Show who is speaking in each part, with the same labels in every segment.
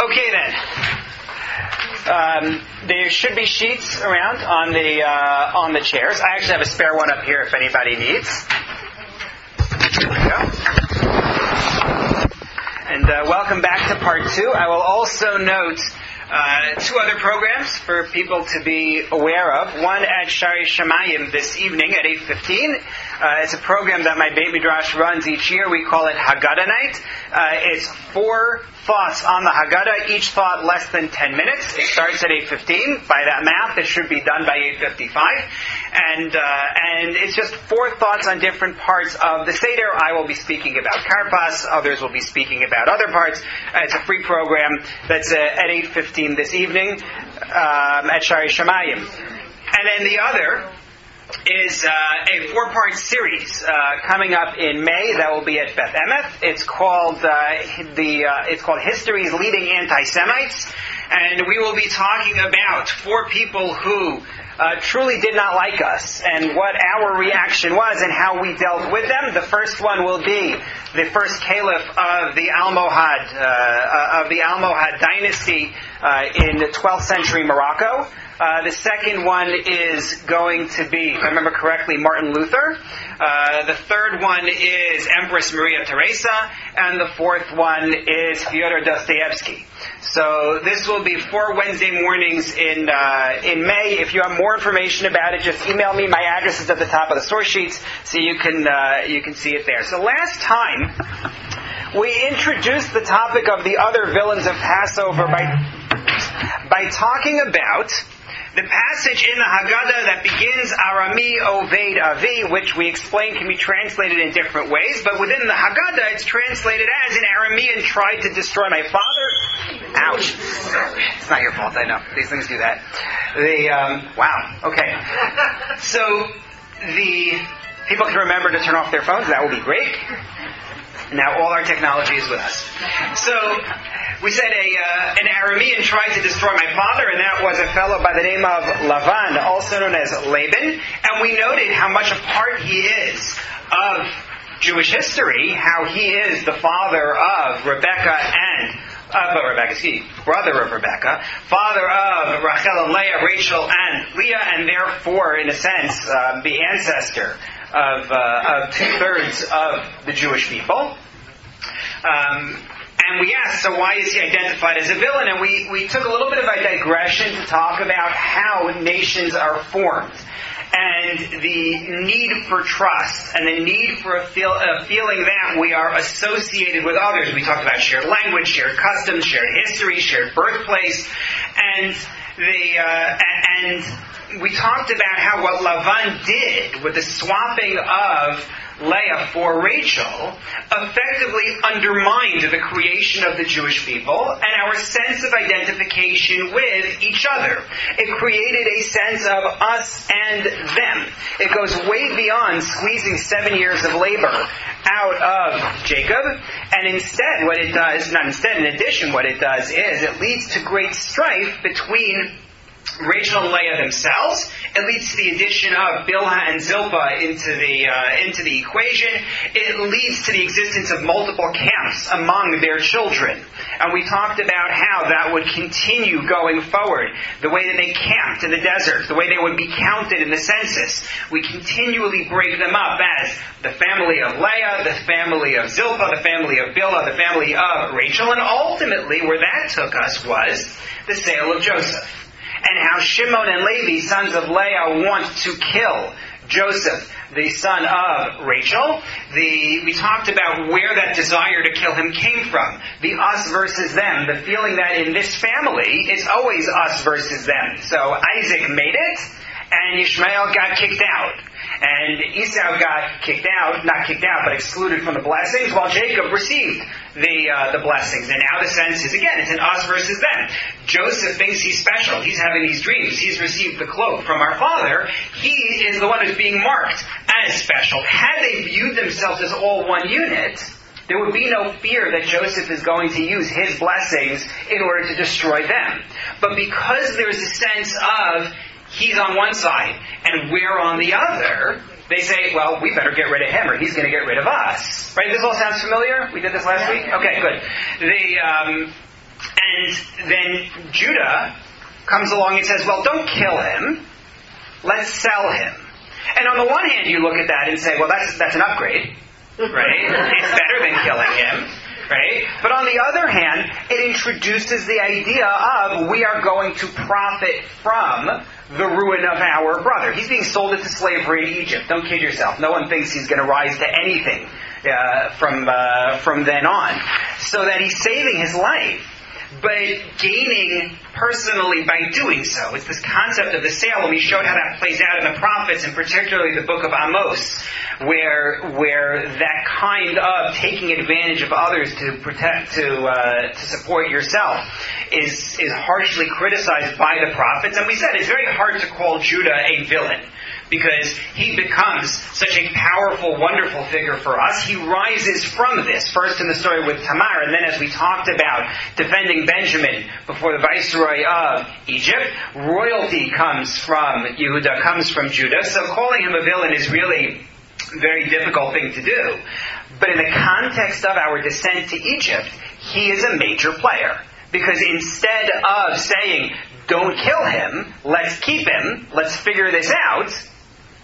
Speaker 1: Okay then. There should be sheets around on the chairs. I actually have a spare one up here if anybody needs. There we go. And welcome back to part 2. I will also note 2 other programs for people to be aware of. One at Shari Shamayim this evening at 8:15. It's a program that my Beit Midrash runs each year. We call it Haggadah Night. It's 4 thoughts on the Haggadah, each thought less than 10 minutes. It starts at 8:15. By that math, it should be done by 8:55. And it's just 4 thoughts on different parts of the Seder. I will be speaking about Karpas. Others will be speaking about other parts. It's a free program that's at 8:15 this evening at Shari Shamayim. And then the other is a 4-part series coming up in May that will be at Beth Emeth. It's called History's Leading Anti-Semites, and we will be talking about 4 people who truly did not like us and what our reaction was and how we dealt with them. The first one will be the first caliph of the Almohad dynasty in the 12th century Morocco. The second one is going to be, if I remember correctly, Martin Luther. The third one is Empress Maria Theresa. And the fourth one is Fyodor Dostoevsky. So this will be 4 Wednesday mornings in May. If you have more information about it, just email me. My address is at the top of the source sheets, so you can see it there. So last time, we introduced the topic of the other villains of Passover by talking about the passage in the Haggadah that begins Arami Oved Avi, which we explained can be translated in different ways, but within the Haggadah it's translated as an Aramean tried to destroy my father. Ouch. It's not your fault, I know. These things do that. Wow. Okay. So the people can remember to turn off their phones. That will be great. Now all our technology is with us. So we said an Aramean tried to destroy my father, and that was a fellow by the name of Lavan, also known as Laban. And we noted how much a part he is of Jewish history, how he is the father of Rebecca and brother of Rebecca, father of Rachel and Leah, Rachel and Leah, and therefore, in a sense, the ancestor of 2/3 of the Jewish people. And we asked, so why is he identified as a villain? And we took a little bit of a digression to talk about how nations are formed, and the need for trust, and the need for a feeling that we are associated with others. We talked about shared language, shared customs, shared history, shared birthplace, and we talked about how what Lavan did with the swapping of Leah for Rachel effectively undermined the creation of the Jewish people and our sense of identification with each other. It created a sense of us and them. It goes way beyond squeezing 7 years of labor out of Jacob, and in addition, what it does is it leads to great strife between Rachel and Leah themselves. It leads to the addition of Bilhah and Zilpah into the equation. It leads to the existence of multiple camps among their children. And we talked about how that would continue going forward. The way that they camped in the desert, the way they would be counted in the census. We continually break them up as the family of Leah, the family of Zilpah, the family of Bilhah, the family of Rachel. And ultimately, where that took us was the sale of Joseph. And how Shimon and Levi, sons of Leah, want to kill Joseph, the son of Rachel. We talked about where that desire to kill him came from. The us versus them. The feeling that in this family, it's always us versus them. So Isaac made it, and Ishmael got kicked out. And Esau got not kicked out, but excluded from the blessings, while Jacob received the blessings. And now the sense is, again, it's an us versus them. Joseph thinks he's special. He's having these dreams. He's received the cloak from our father. He is the one who's being marked as special. Had they viewed themselves as all one unit, there would be no fear that Joseph is going to use his blessings in order to destroy them. But because there's a sense of he's on one side and we're on the other, they say, well, we better get rid of him or he's going to get rid of us. Right? This all sounds familiar? We did this last week? Okay, good. And then Judah comes along and says, well, don't kill him. Let's sell him. And on the one hand, you look at that and say, well, that's an upgrade, right? It's better than killing him, right? But on the other hand, it introduces the idea of we are going to profit from the ruin of our brother. He's being sold into slavery in Egypt. Don't kid yourself. No one thinks he's going to rise to anything from then on. So that he's saving his life, but gaining personally by doing so. It's this concept of the sale, and we showed how that plays out in the prophets, and particularly the book of Amos, where that kind of taking advantage of others to protect, to support yourself is harshly criticized by the prophets. And we said it's very hard to call Judah a villain, because he becomes such a powerful, wonderful figure for us. He rises from this, first in the story with Tamar, and then as we talked about, defending Benjamin before the viceroy of Egypt. Royalty comes from Yehuda, comes from Judah, so calling him a villain is really a very difficult thing to do. But in the context of our descent to Egypt, he is a major player. Because instead of saying, don't kill him, let's keep him, let's figure this out,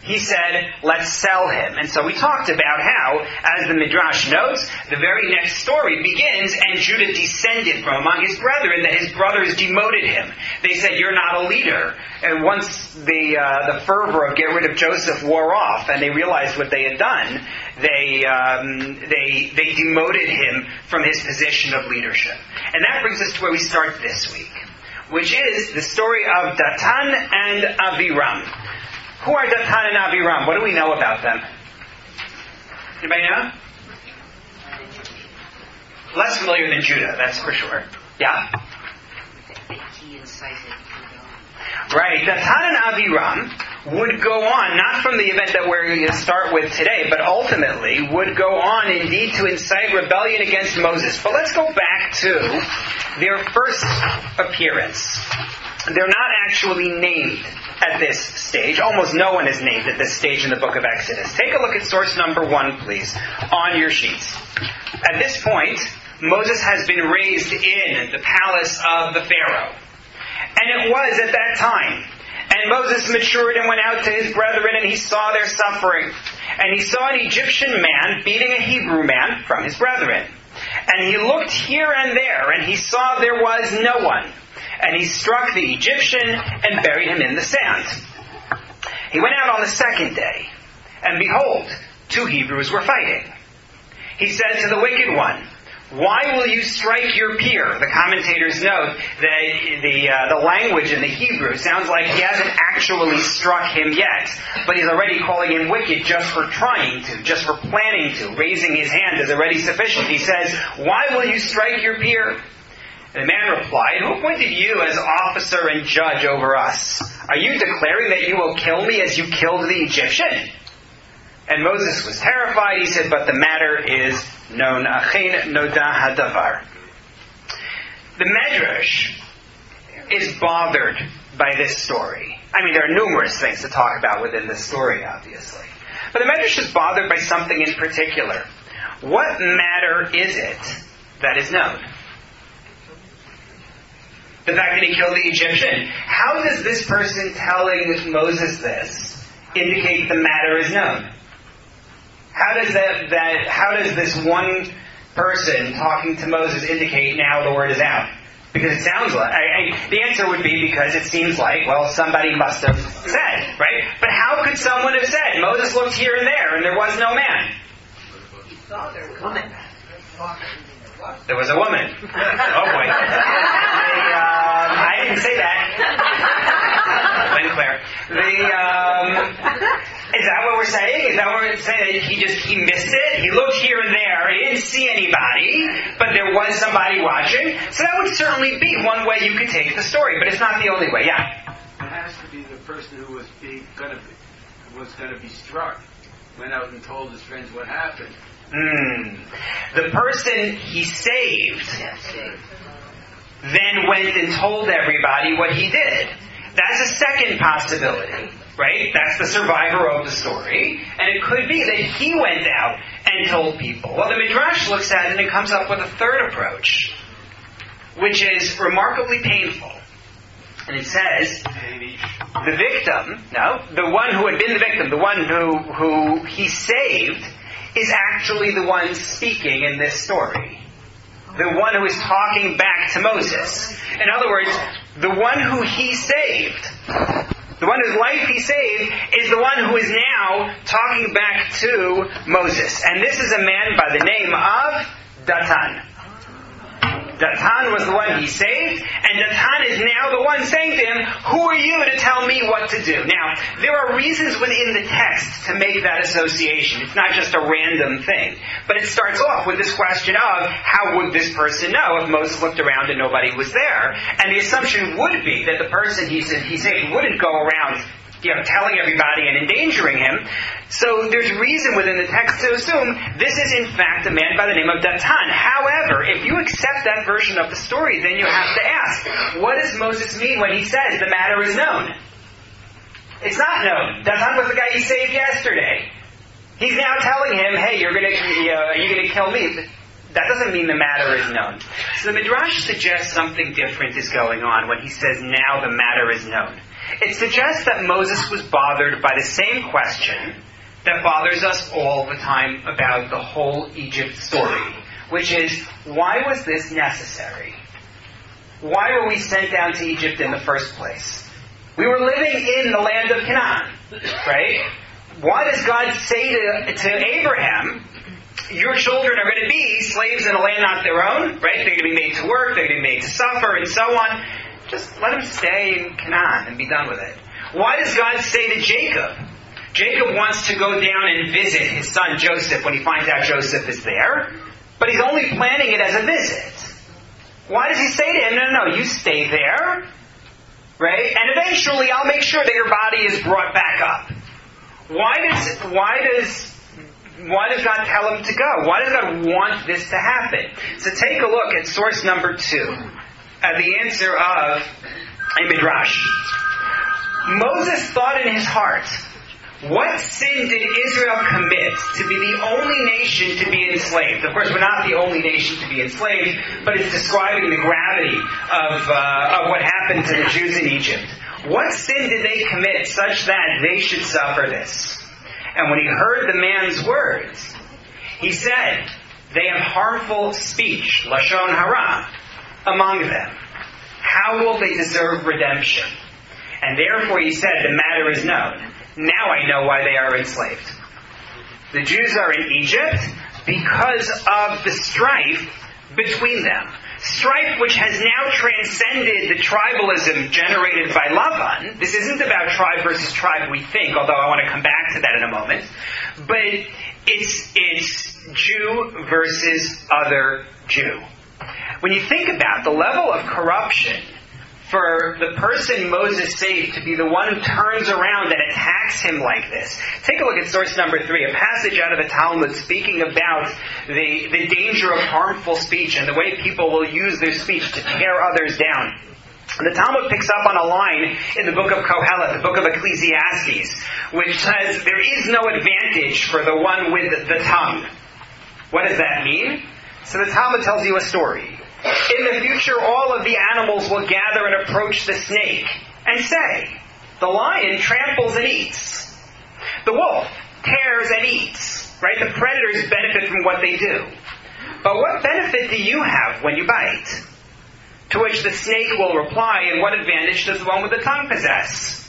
Speaker 1: he said, let's sell him. And so we talked about how, as the Midrash notes, the very next story begins, and Judah descended from among his brethren, that his brothers demoted him. They said, you're not a leader. And once the fervor of get rid of Joseph wore off, and they realized what they had done, they demoted him from his position of leadership. And that brings us to where we start this week, which is the story of Datan and Aviram. Who are Datan and Aviram? What do we know about them? Anybody know? Less familiar than Judah, that's for sure. Yeah? Right. Datan and Aviram would go on, not from the event that we're going to start with today, but ultimately would go on indeed to incite rebellion against Moses. But let's go back to their first appearance. They're not actually named at this stage. Almost no one is named at this stage in the book of Exodus. Take a look at source number 1, please, on your sheets. At this point, Moses has been raised in the palace of the Pharaoh. And it was at that time. And Moses matured and went out to his brethren, and he saw their suffering. And he saw an Egyptian man beating a Hebrew man from his brethren. And he looked here and there, and he saw there was no one. And he struck the Egyptian and buried him in the sand. He went out on the second day, and behold, 2 Hebrews were fighting. He said to the wicked one, why will you strike your peer? The commentators note that the language in the Hebrew sounds like he hasn't actually struck him yet, but he's already calling him wicked just for trying to, just for planning to. Raising his hand is already sufficient. He says, why will you strike your peer? And the man replied, who appointed you as officer and judge over us? Are you declaring that you will kill me as you killed the Egyptian? And Moses was terrified. He said, but the matter is known. Achen noda hadavar. The Medrash is bothered by this story. I mean, there are numerous things to talk about within this story, obviously. But the Medrash is bothered by something in particular. What matter is it that is known? The fact that he killed the Egyptian. How does this person telling Moses this indicate the matter is known? How does this one person talking to Moses indicate now the word is out? Because it sounds like, the answer would be because it seems like, well, somebody must have said, right? But how could someone have said, Moses looked here and there was no man?
Speaker 2: He saw there was a woman.
Speaker 1: There was a woman. Oh boy. I didn't say that. Is that what we're saying? Is that what we're saying? He missed it? He looked here and there. He didn't see anybody, but there was somebody watching. So that would certainly be one way you could take the story, but it's not the only way. Yeah?
Speaker 3: It has to be the person who was going to be struck. Went out and told his friends what happened.
Speaker 1: The person he saved then went and told everybody what he did. That's a second possibility, right? That's the survivor of the story. And it could be that he went out and told people. Well, the Midrash looks at it and it comes up with a third approach. which is remarkably painful. And it says, the victim, the one who had been the victim, the one who he saved, is actually the one speaking in this story. The one who is talking back to Moses. In other words, the one who he saved, the one whose life he saved, is the one who is now talking back to Moses. And this is a man by the name of Datan. Datan was the one he saved, and Datan is now the one saying to him, who are you to tell me what to do? Now, there are reasons within the text to make that association. It's not just a random thing. But it starts off with this question of, how would this person know if Moses looked around and nobody was there? And the assumption would be that the person he saved wouldn't go around telling everybody and endangering him. So there's reason within the text to assume this is in fact a man by the name of Datan. However, if you accept that version of the story, then you have to ask, what does Moses mean when he says the matter is known? It's not known. Datan was the guy he saved yesterday. He's now telling him, hey, you're going to kill me. That doesn't mean the matter is known. So the Midrash suggests something different is going on when he says, now the matter is known. It suggests that Moses was bothered by the same question that bothers us all the time about the whole Egypt story, which is, why was this necessary? Why were we sent down to Egypt in the first place? We were living in the land of Canaan, right? Why does God say to Abraham, your children are going to be slaves in a land not their own, right? They're going to be made to work, they're going to be made to suffer, and so on. Just let them stay in Canaan and be done with it. Why does God say to Jacob? Jacob wants to go down and visit his son Joseph when he finds out Joseph is there, but he's only planning it as a visit. Why does he say to him, no, you stay there, right? And eventually I'll make sure that your body is brought back up. Why does God tell him to go? Why does God want this to happen? So take a look at source number 2. The answer of a Midrash. Moses thought in his heart, what sin did Israel commit to be the only nation to be enslaved? Of course, we're not the only nation to be enslaved, but it's describing the gravity of what happened to the Jews in Egypt. What sin did they commit such that they should suffer this? And when he heard the man's words, he said, they have harmful speech, lashon hara, among them. How will they deserve redemption? And therefore he said, the matter is known. Now I know why they are enslaved. The Jews are in Egypt because of the strife between them. Strife which has now transcended the tribalism generated by Lavan. This isn't about tribe versus tribe, we think, although I want to come back to that in a moment. But it's Jew versus other Jew. When you think about the level of corruption for the person Moses saved to be the one who turns around and attacks him like this. Take a look at source number 3, a passage out of the Talmud speaking about the danger of harmful speech and the way people will use their speech to tear others down. The Talmud picks up on a line in the book of Kohelet, the book of Ecclesiastes, which says there is no advantage for the one with the tongue. What does that mean? So the Talmud tells you a story. In the future, all of the animals will gather and approach the snake and say, the lion tramples and eats. The wolf tears and eats. Right? The predators benefit from what they do. But what benefit do you have when you bite? To which the snake will reply, and what advantage does the one with the tongue possess?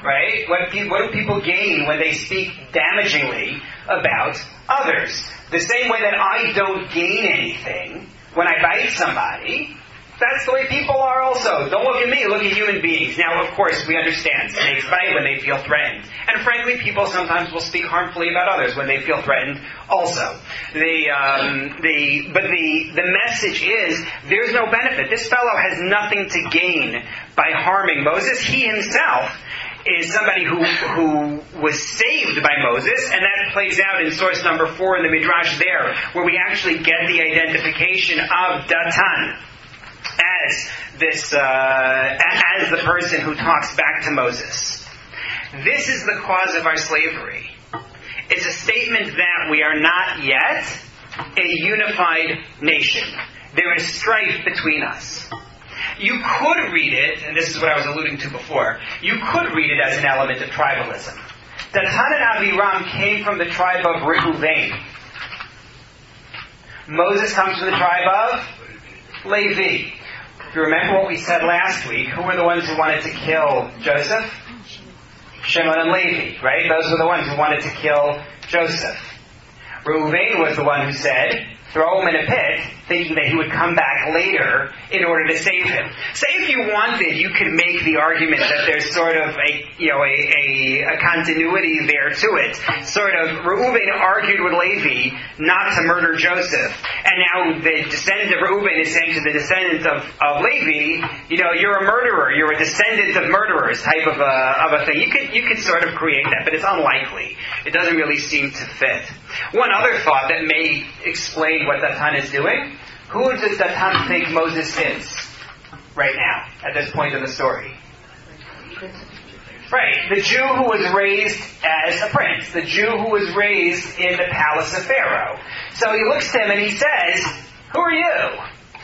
Speaker 1: Right? What do people gain when they speak damagingly about others? The same way that I don't gain anything when I bite somebody, that's the way people are also. Don't look at me, look at human beings. Now, of course, we understand snakes bite when they feel threatened. And frankly, people sometimes will speak harmfully about others when they feel threatened also. But the message is, there's no benefit. This fellow has nothing to gain by harming Moses. He himself is somebody who was saved by Moses, and that plays out in source number 4 in the Midrash there, where we actually get the identification of Datan as the person who talks back to Moses. This is the cause of our slavery. It's a statement that we are not yet a unified nation. There is strife between us. You could read it, and this is what I was alluding to before, you could read it as an element of tribalism. Datan and Aviram came from the tribe of Reuven. Moses comes from the tribe of Levi. If you remember what we said last week, who were the ones who wanted to kill Joseph? Shimon and Levi, right? Those were the ones who wanted to kill Joseph. Reuven was the one who said, throw him in a pit, thinking that he would come back later in order to save him. Say if you wanted, you could make the argument that there's sort of a continuity there to it. Sort of, Reuven argued with Levi not to murder Joseph, and now the descendant of Reuven is saying to the descendant of Levi, you're a murderer, you're a descendant of murderers type of a thing. You could sort of create that, but it's unlikely. It doesn't really seem to fit. One other thought that may explain what Datan is doing. Who does Datan think Moses is right now, at this point in the story? Right, the Jew who was raised as a prince, the Jew who was raised in the palace of Pharaoh. So he looks to him and he says, who are you?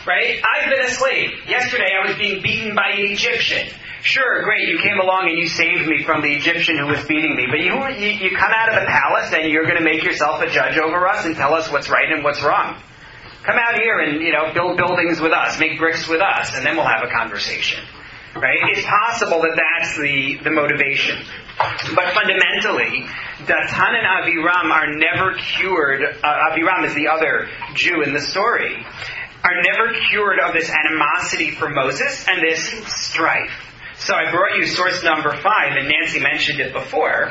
Speaker 1: Right? I've been a slave. Yesterday I was being beaten by an Egyptian. Sure, great, you came along and you saved me from the Egyptian who was beating me, but you come out of the palace and you're going to make yourself a judge over us and tell us what's right and what's wrong. Come out here and, build buildings with us, make bricks with us, and then we'll have a conversation. Right? It's possible that that's the motivation. But fundamentally, Datan and Aviram are never cured, Aviram is the other Jew in the story, are never cured of this animosity for Moses and this strife. So I brought you source number 5, and Nancy mentioned it before.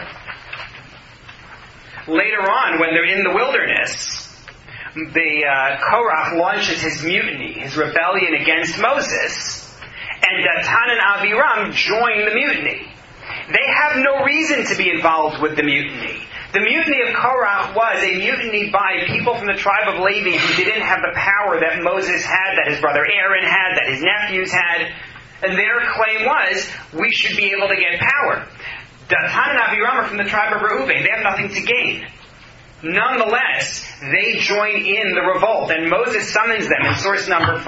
Speaker 1: Later on, when they're in the wilderness, the Korach launches his mutiny, his rebellion against Moses, and Datan and Aviram join the mutiny. They have no reason to be involved with the mutiny. The mutiny of Korach was a mutiny by people from the tribe of Levi who didn't have the power that Moses had, that his brother Aaron had, that his nephews had. And their claim was, we should be able to get power. Datan and Aviram are from the tribe of Reuven. They have nothing to gain. Nonetheless, they join in the revolt, and Moses summons them in source number 5.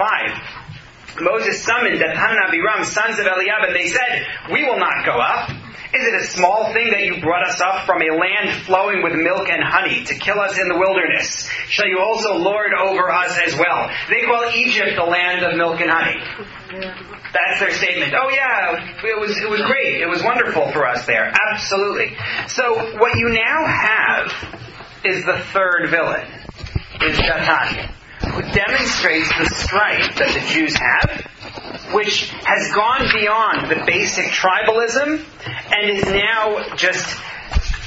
Speaker 1: Moses summoned Datan and Aviram, sons of Eliab, and they said, we will not go up. Is it a small thing that you brought us up from a land flowing with milk and honey to kill us in the wilderness? Shall you also lord over us as well? They call Egypt the land of milk and honey. That's their statement. Oh yeah, it was great. It was wonderful for us there. Absolutely. So what you now have is the third villain, is Datan, who demonstrates the strife that the Jews have, which has gone beyond the basic tribalism and is now just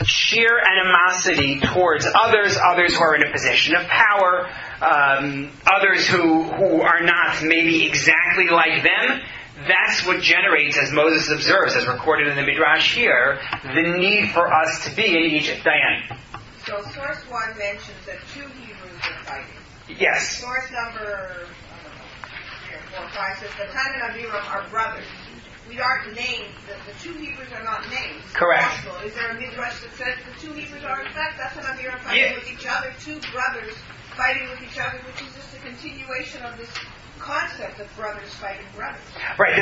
Speaker 1: sheer animosity towards others who are in a position of power, others who are not maybe exactly like them. That's what generates, as Moses observes, as recorded in the Midrash here, the need for us to be in Egypt. Diane.
Speaker 2: So source 1 mentions that 2 Hebrews are fighting.
Speaker 1: Yes.
Speaker 2: Source number 4 or 5 says Datan and Aviram are brothers. We aren't named. The 2 Hebrews are not named.
Speaker 1: Correct.
Speaker 2: Is there a midrash that says the 2 Hebrews are in fact Datan and Aviram fighting with each other, 2 brothers fighting with each other, which is just a continuation of this concept of brothers fighting brothers.
Speaker 1: Right.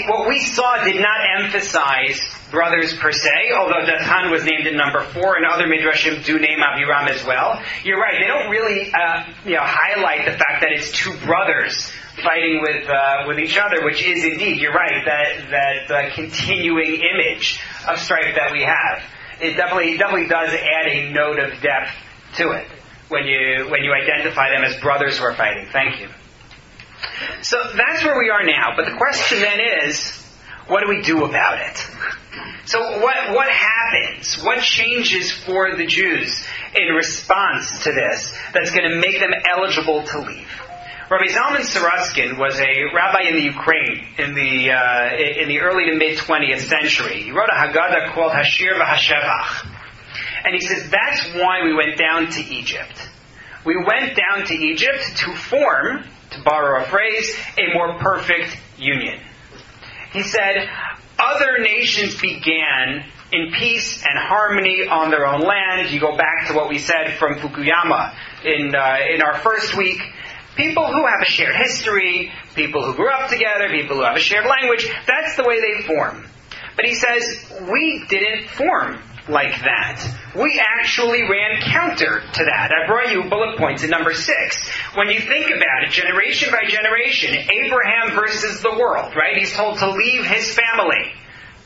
Speaker 1: What we saw did not emphasize brothers per se, although Datan was named in number 4, and other midrashim do name Aviram as well. You're right. They don't really highlight the fact that it's 2 brothers fighting with each other, which is indeed, you're right, that continuing image of strife that we have. It definitely does add a note of depth to it when you identify them as brothers who are fighting. Thank you. So that's where we are now. But the question then is, what do we do about it? So what happens? What changes for the Jews in response to this that's going to make them eligible to leave? Rabbi Zalman Saruskin was a rabbi in the Ukraine in the early to mid 20th century. He wrote a Haggadah called Hashir v'Hashevach. And he says that's why we went down to Egypt. We went down to Egypt to form, to borrow a phrase, a more perfect union. He said, other nations began in peace and harmony on their own land. You go back to what we said from Fukuyama in our first week. People who have a shared history, people who grew up together, people who have a shared language, that's the way they form. But he says, we didn't form like that. We actually ran counter to that. I brought you bullet points in number 6. When you think about it, generation by generation, Abraham versus the world, right? He's told to leave his family,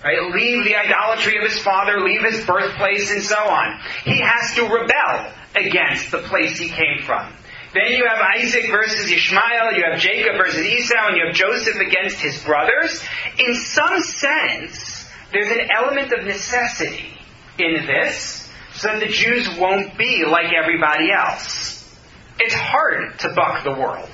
Speaker 1: right? Leave the idolatry of his father, leave his birthplace, and so on. He has to rebel against the place he came from. Then you have Isaac versus Ishmael, you have Jacob versus Esau, and you have Joseph against his brothers. In some sense, there's an element of necessity in this, so that the Jews won't be like everybody else. It's hard to buck the world,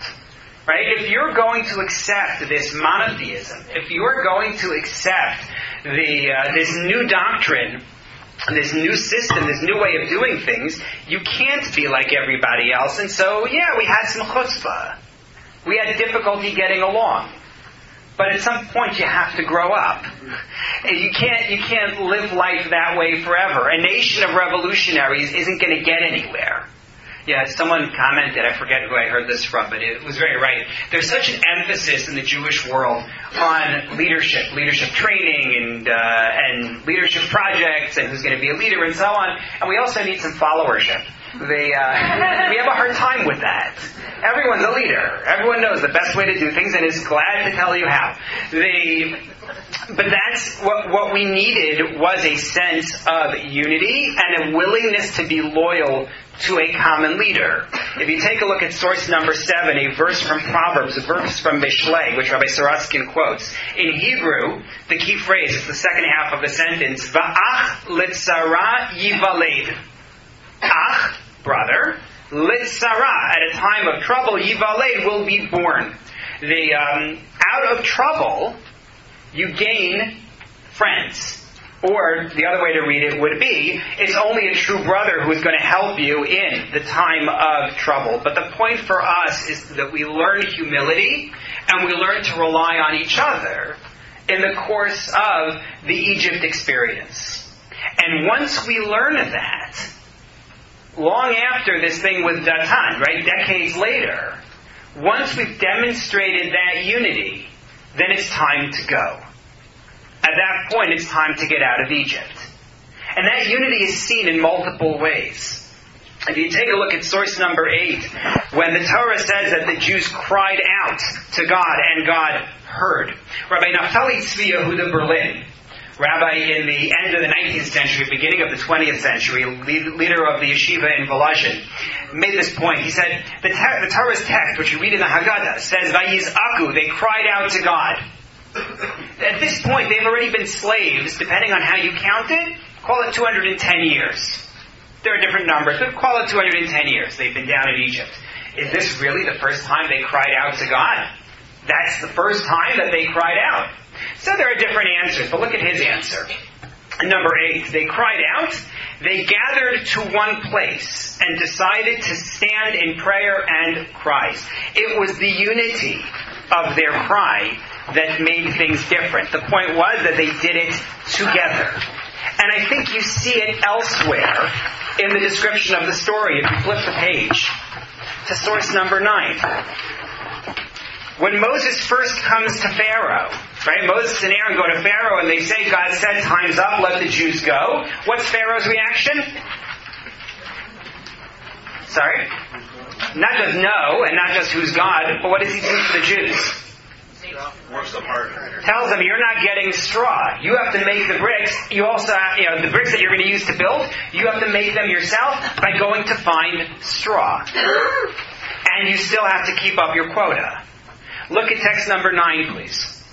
Speaker 1: right? If you're going to accept this monotheism, if you are going to accept this new doctrine, this new system, this new way of doing things, you can't be like everybody else. And so, we had some chutzpah. We had difficulty getting along. But at some point you have to grow up. You can't live life that way forever. A nation of revolutionaries isn't going to get anywhere. Yeah, someone commented, I forget who I heard this from, but it was very right. There's such an emphasis in the Jewish world on leadership training and leadership projects and who's going to be a leader and so on. And we also need some followership. We have a hard time with that. Everyone's a leader. Everyone knows the best way to do things and is glad to tell you how. But that's what we needed was a sense of unity and a willingness to be loyal to a common leader. If you take a look at source number 7, a verse from Proverbs, a verse from Mishlei, which Rabbi Soroskin quotes. In Hebrew, the key phrase is the second half of the sentence, Va'ach litzara yivaled. Ach, brother, litzara, at a time of trouble, yivaled, will be born. Out of trouble, you gain friends. Or, the other way to read it would be, it's only a true brother who is going to help you in the time of trouble. But the point for us is that we learn humility, and we learn to rely on each other in the course of the Egypt experience. And once we learn that, long after this thing with Datan, right, decades later, once we've demonstrated that unity, then it's time to go. At that point, it's time to get out of Egypt. And that unity is seen in multiple ways. If you take a look at source number 8, when the Torah says that the Jews cried out to God and God heard. Rabbi Naftali Tzvi Yehuda Berlin, rabbi in the end of the 19th century, beginning of the 20th century, leader of the yeshiva in Volozhin, made this point. He said, the Torah's text, which you read in the Haggadah, says, Vayiz'aku, they cried out to God. At this point, they've already been slaves, depending on how you count it, call it 210 years. There are different numbers, but call it 210 years. They've been down in Egypt. Is this really the first time they cried out to God? That's the first time that they cried out. So there are different answers, but look at his answer. Number 8, they cried out, they gathered to one place and decided to stand in prayer and cries. It was the unity of their cry that made things different. The point was that they did it together. And I think you see it elsewhere in the description of the story. If you flip the page to source number 9. When Moses first comes to Pharaoh, right? Moses and Aaron go to Pharaoh and they say, God said, time's up, let the Jews go. What's Pharaoh's reaction? Sorry? Not just no, and not just who's God, but what does he do to the Jews?
Speaker 4: Works them harder.
Speaker 1: Tells them, you're not getting straw. You have to make the bricks. You also, the bricks that you're going to use to build, you have to make them yourself by going to find straw. And you still have to keep up your quota. Look at text number 9, please.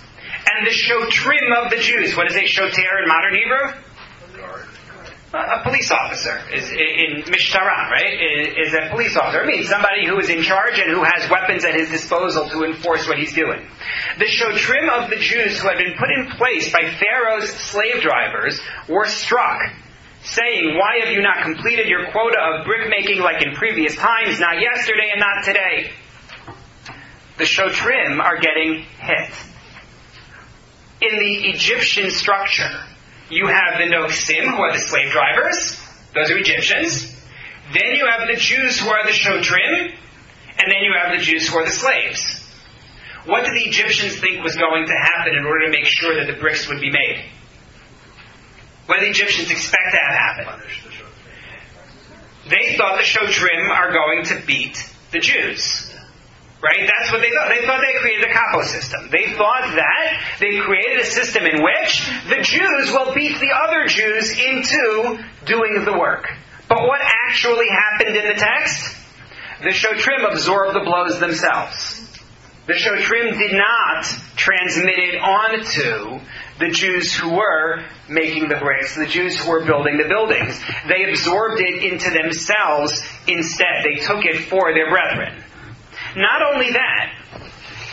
Speaker 1: And the shotrim of the Jews. What is a shoter in modern Hebrew? A police officer is in Mishtara, right? Is a police officer. It means somebody who is in charge and who has weapons at his disposal to enforce what he's doing. The shotrim of the Jews who had been put in place by Pharaoh's slave drivers were struck, saying, why have you not completed your quota of brick making like in previous times, not yesterday and not today? The shotrim are getting hit. In the Egyptian structure, you have the Noksim, who are the slave drivers. Those are Egyptians. Then you have the Jews, who are the Shotrim. And then you have the Jews who are the slaves. What did the Egyptians think was going to happen in order to make sure that the bricks would be made? What did the Egyptians expect to have happen? They thought the Shotrim are going to beat the Jews. Right? That's what they thought. They thought they created a capo system. They thought that they created a system in which the Jews will beat the other Jews into doing the work. But what actually happened in the text? The Shotrim absorbed the blows themselves. The Shotrim did not transmit it on to the Jews who were making the bricks, the Jews who were building the buildings. They absorbed it into themselves instead. They took it for their brethren. Not only that,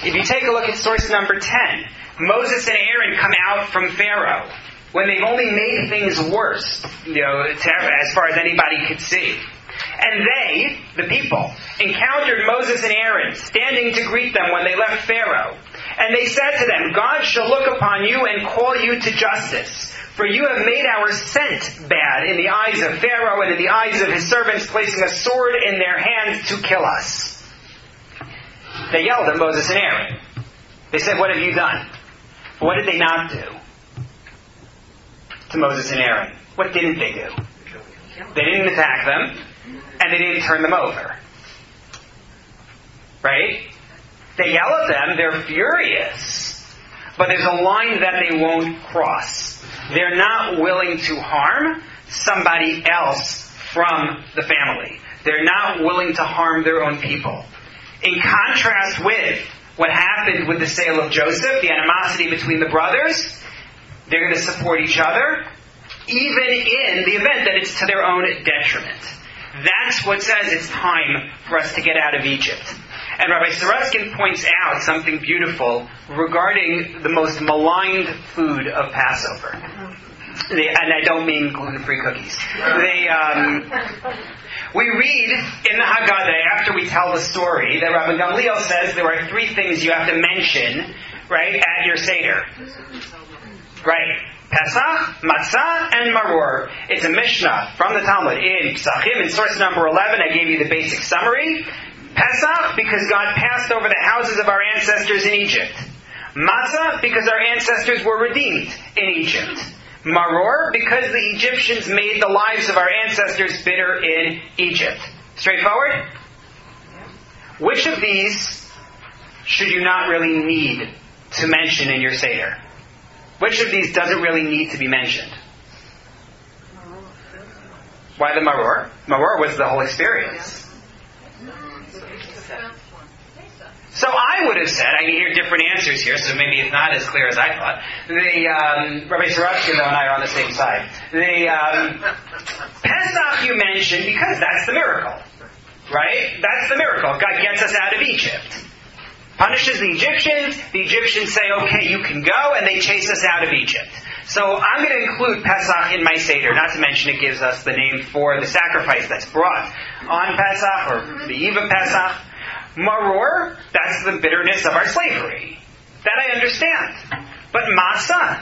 Speaker 1: if you take a look at source number 10, Moses and Aaron come out from Pharaoh when they've only made things worse, as far as anybody could see. And they, the people, encountered Moses and Aaron standing to greet them when they left Pharaoh. And they said to them, God shall look upon you and call you to justice. For you have made our scent bad in the eyes of Pharaoh and in the eyes of his servants, placing a sword in their hands to kill us. They yelled at Moses and Aaron. They said, what have you done? But what did they not do to Moses and Aaron? What didn't they do? They didn't attack them, and they didn't turn them over. Right? They yell at them, they're furious, but there's a line that they won't cross. They're not willing to harm somebody else from the family. They're not willing to harm their own people. In contrast with what happened with the sale of Joseph, the animosity between the brothers, they're going to support each other, even in the event that it's to their own detriment. That's what says it's time for us to get out of Egypt. And Rabbi Saruskin points out something beautiful regarding the most maligned food of Passover. And I don't mean gluten-free cookies. We read in the Haggadah, after we tell the story, that Rabbi Gamliel says there are three things you have to mention, right, at your Seder. Right? Pesach, Matzah, and Maror. It's a Mishnah from the Talmud in Psachim, in source number 11. I gave you the basic summary. Pesach, because God passed over the houses of our ancestors in Egypt. Matzah, because our ancestors were redeemed in Egypt. Maror, because the Egyptians made the lives of our ancestors bitter in Egypt. Straightforward? Which of these should you not really need to mention in your Seder? Which of these doesn't really need to be mentioned? Why the Maror? Maror was the whole experience. So I would have said, I can hear different answers here, so maybe it's not as clear as I thought. Rabbi Sarashkin, though, and I are on the same side. Pesach you mentioned because that's the miracle. Right? That's the miracle. God gets us out of Egypt. Punishes the Egyptians say, okay, you can go, and they chase us out of Egypt. So I'm going to include Pesach in my Seder, not to mention it gives us the name for the sacrifice that's brought on Pesach, or the eve of Pesach. Maror, that's the bitterness of our slavery. That I understand. But matzah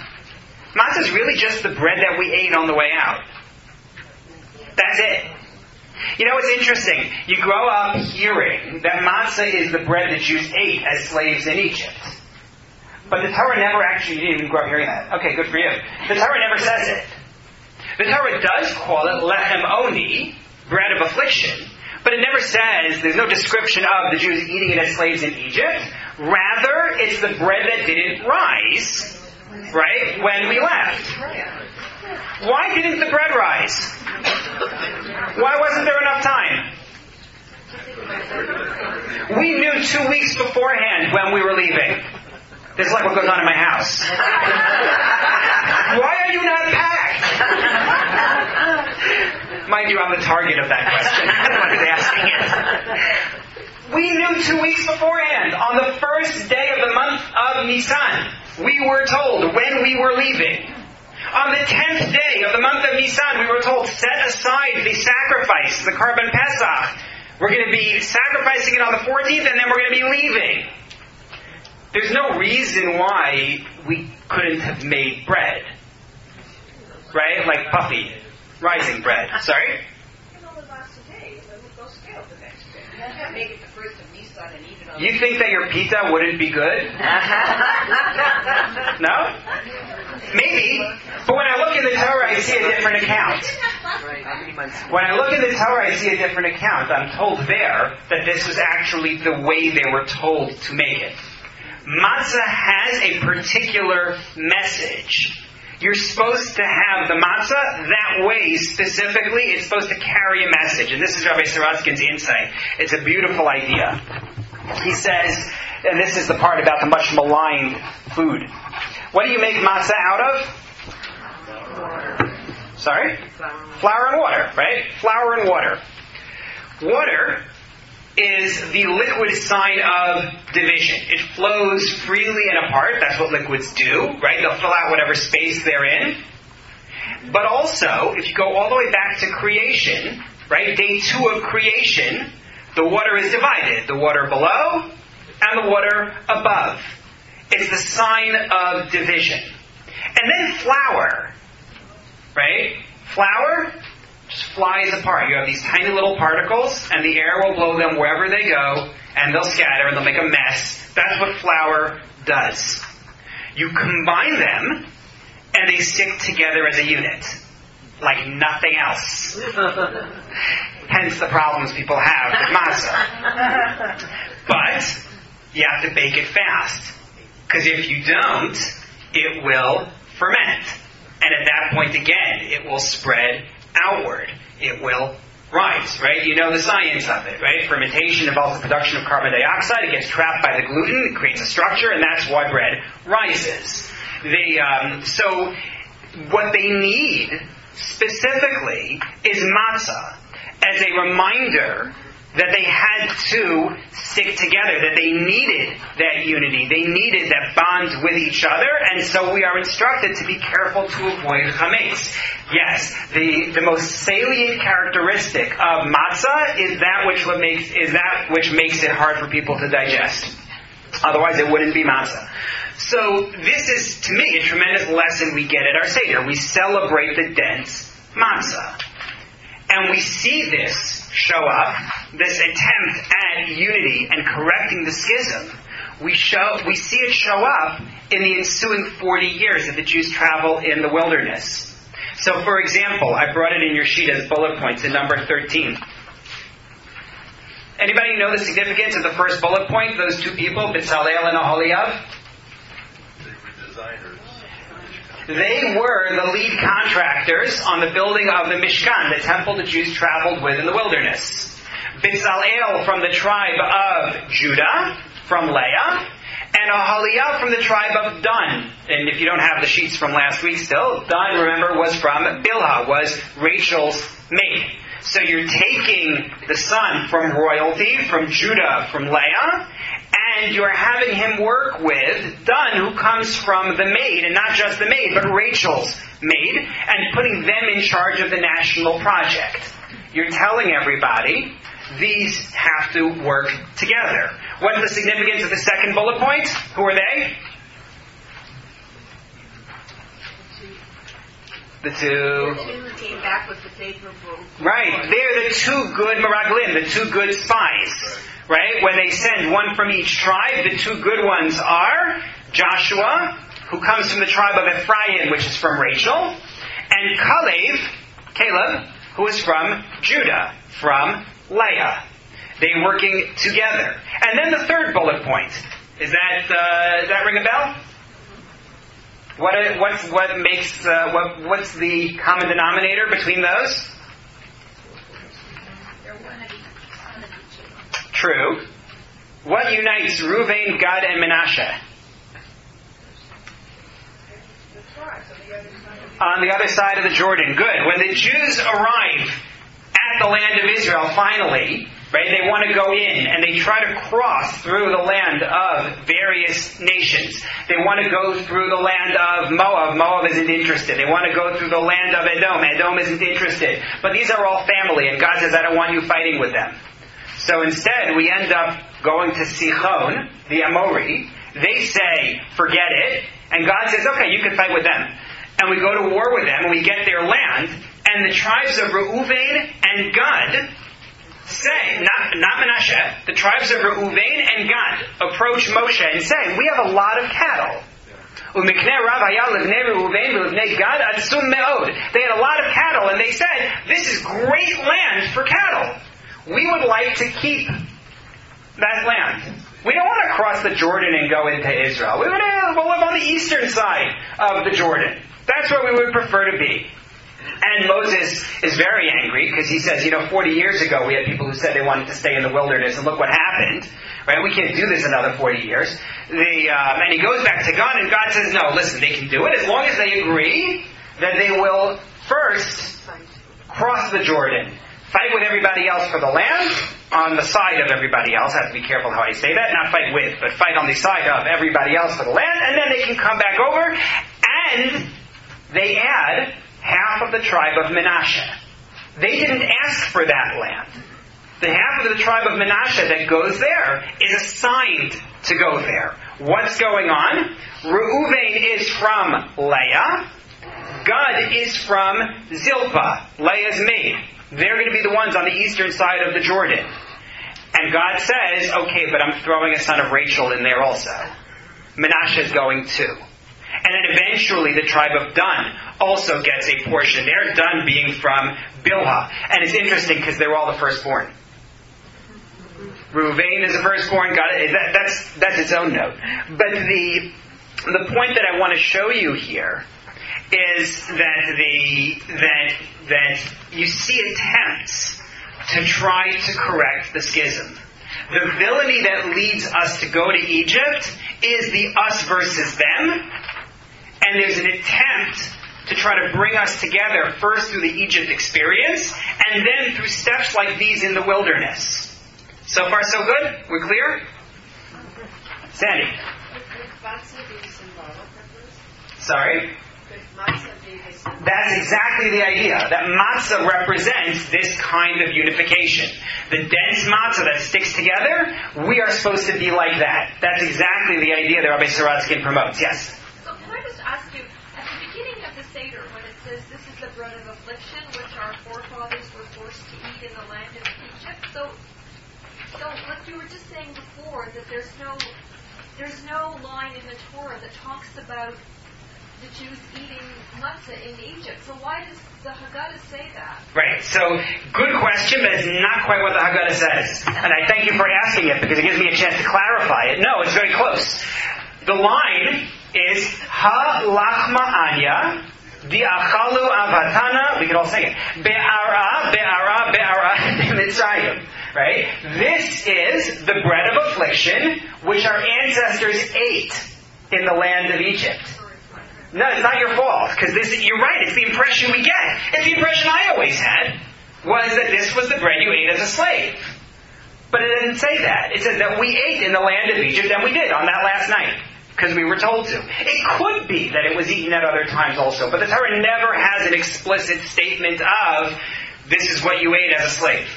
Speaker 1: is really just the bread that we ate on the way out. That's it. You know, it's interesting. You grow up hearing that matzah is the bread the Jews ate as slaves in Egypt. But the Torah never actually, you didn't even grow up hearing that. Okay, good for you. The Torah never says it. The Torah does call it lechem oni, bread of affliction. But it never says, there's no description of the Jews eating it as slaves in Egypt. Rather, it's the bread that didn't rise, right, when we left. Why didn't the bread rise? Why wasn't there enough time? We knew 2 weeks beforehand when we were leaving. This is like what goes on in my house. Why are you not packed? Mind you, I'm the target of that question. I was asking it. We knew 2 weeks beforehand. On the first day of the month of Nisan, we were told when we were leaving. On the 10th day of the month of Nisan, we were told, set aside the sacrifice, the Karban Pesach. We're going to be sacrificing it on the 14th, and then we're going to be leaving. There's no reason why we couldn't have made bread. Right? Like puffy, rising bread. Sorry?
Speaker 2: It only lasts a day, but it will go stale the next day. You can't make it the first of
Speaker 1: You think that your pita wouldn't be good? No? Maybe. But when I look in the Torah, I see a different account. When I look in the Torah, I see a different account. I'm told there that this was actually the way they were told to make it. Matzah has a particular message. You're supposed to have the matzah that way specifically. It's supposed to carry a message. And this is Rabbi Sorotskin's insight. It's a beautiful idea. He says, and this is the part about the much maligned food. What do you make matzah out of? Sorry? Flour and water, right? Flour and water. Water is the liquid sign of division. It flows freely and apart. That's what liquids do, right? They'll fill out whatever space they're in. But also, if you go all the way back to creation, right? Day 2 of creation, the water is divided. The water below and the water above. It's the sign of division. And then flour, right? Flour just flies apart. You have these tiny little particles, and the air will blow them wherever they go, and they'll scatter, and they'll make a mess. That's what flour does. You combine them, and they stick together as a unit, like nothing else. Hence the problems people have with matzah. But you have to bake it fast, because if you don't, it will ferment. And at that point, again, it will spread outward. It will rise, right? You know the science of it, right? Fermentation involves the production of carbon dioxide. It gets trapped by the gluten. It creates a structure, and that's why bread rises. So what they need specifically is matzah as a reminder that they had to stick together, that they needed that unity, they needed that bond with each other, and so we are instructed to be careful to avoid chametz. Yes, the most salient characteristic of matzah is that which makes it hard for people to digest. Otherwise, it wouldn't be matzah. So this is, to me, a tremendous lesson we get at our Seder. We celebrate the dense matzah. And we see this show up, this attempt at unity and correcting the schism. We see it show up in the ensuing 40 years that the Jews travel in the wilderness. So, for example, I brought it in your sheet as bullet points in number 13. Anybody know the significance of the first bullet point? Those two people, Bezalel and Aholiab?
Speaker 4: They were designers.
Speaker 1: They were the lead contractors on the building of the Mishkan, the temple the Jews traveled with in the wilderness. Bezalel from the tribe of Judah, from Leah, and Aholiab from the tribe of Dan. And if you don't have the sheets from last week still, Dan, remember, was from Bilhah, was Rachel's maid. So you're taking the son from royalty, from Judah, from Leah, and you're having him work with Dan, who comes from the maid, and not just the maid, but Rachel's maid, and putting them in charge of the national project. You're telling everybody, these have to work together. What's the significance of the second bullet point? Who are they? The two
Speaker 2: came back with the favorable.
Speaker 1: Right. They're the two good Meraglim, the two good spies. Right? When they send one from each tribe, the two good ones are Joshua, who comes from the tribe of Ephraim, which is from Rachel, and Caleb, who is from Judah, from Leah. They're working together. And then the third bullet point. Does that ring a bell? What's the common denominator between those? True. What unites Reuven, Gad, and Manasseh? On the other side of the Jordan. Good. When the Jews arrive at the land of Israel, finally, right, they want to go in, and they try to cross through the land of various nations. They want to go through the land of Moab. Moab isn't interested. They want to go through the land of Edom. Edom isn't interested. But these are all family, and God says, I don't want you fighting with them. So instead, we end up going to Sichon, the Amori. They say, forget it. And God says, okay, you can fight with them. And we go to war with them, and we get their land. And the tribes of Reuven and Gad say, not Menashe, the tribes of Reuven and Gad approach Moshe and say, we have a lot of cattle. They had a lot of cattle, and they said, this is great land for cattle. We would like to keep that land. We don't want to cross the Jordan and go into Israel. We want to live on the eastern side of the Jordan. That's where we would prefer to be. And Moses is very angry because he says, 40 years ago we had people who said they wanted to stay in the wilderness, and look what happened. Right? We can't do this another 40 years. And he goes back to God, and God says, no, listen, they can do it as long as they agree that they will first cross the Jordan, fight with everybody else for the land, on the side of everybody else. I have to be careful how I say that. Not fight with, but fight on the side of everybody else for the land, and then they can come back over, and they add half of the tribe of Menashe. They didn't ask for that land. The half of the tribe of Menashe that goes there is assigned to go there. What's going on? Reuven is from Leah. Gad is from Zilpah, Leah's maid. They're going to be the ones on the eastern side of the Jordan. And God says, okay, but I'm throwing a son of Rachel in there also. Menashe is going too. And then eventually the tribe of Dan also gets a portion. They're Dan being from Bilhah. And it's interesting because they're all the firstborn. Reuven is the firstborn. That's its own note. But the point that I want to show you here is that you see attempts to try to correct the schism. The villainy that leads us to go to Egypt is the us versus them. And there's an attempt to try to bring us together first through the Egypt experience and then through steps like these in the wilderness. So far so good? We're clear? Sandy? Sorry? That's exactly the idea. That matzah represents this kind of unification. The dense matzah that sticks together, we are supposed to be like that. That's exactly the idea that Rabbi Saratskin promotes. Yes?
Speaker 5: So can I just ask you, at the beginning of the Seder, when it says, this is the bread of affliction, which our forefathers were forced to eat in the land of Egypt, so like you were just saying before, that there's no line in the Torah that talks about the Jews eating matzah in Egypt. So why does the Haggadah say that?
Speaker 1: Right. So, good question, but it's not quite what the Haggadah says. And I thank you for asking it because it gives me a chance to clarify it. No, it's very close. The line is Ha-lachma anya Di'achalu avatana, we can all sing it. Be'ara, be'ara, be'ara, Mitzrayim. Right? This is the bread of affliction which our ancestors ate in the land of Egypt. No, it's not your fault, because you're right, it's the impression we get. It's the impression I always had, was that this was the bread you ate as a slave. But it didn't say that. It said that we ate in the land of Egypt, and we did on that last night. Because we were told to. It could be that it was eaten at other times also, but the Torah never has an explicit statement of, this is what you ate as a slave.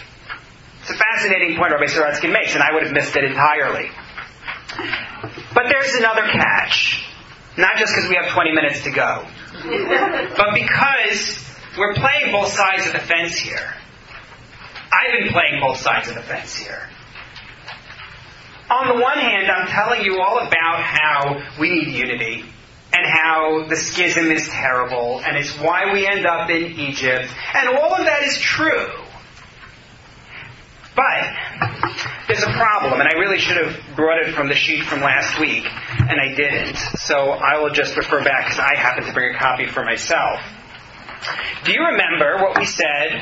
Speaker 1: It's a fascinating point Rabbi Saratskin makes, and I would have missed it entirely. But there's another catch. Not just because we have 20 minutes to go, but because we're playing both sides of the fence here. I've been playing both sides of the fence here. On the one hand, I'm telling you all about how we need unity, and how the schism is terrible, and it's why we end up in Egypt, and all of that is true. But there's a problem, and I really should have brought it from the sheet from last week, and I didn't. So I will just refer back, because I happen to bring a copy for myself. Do you remember what we said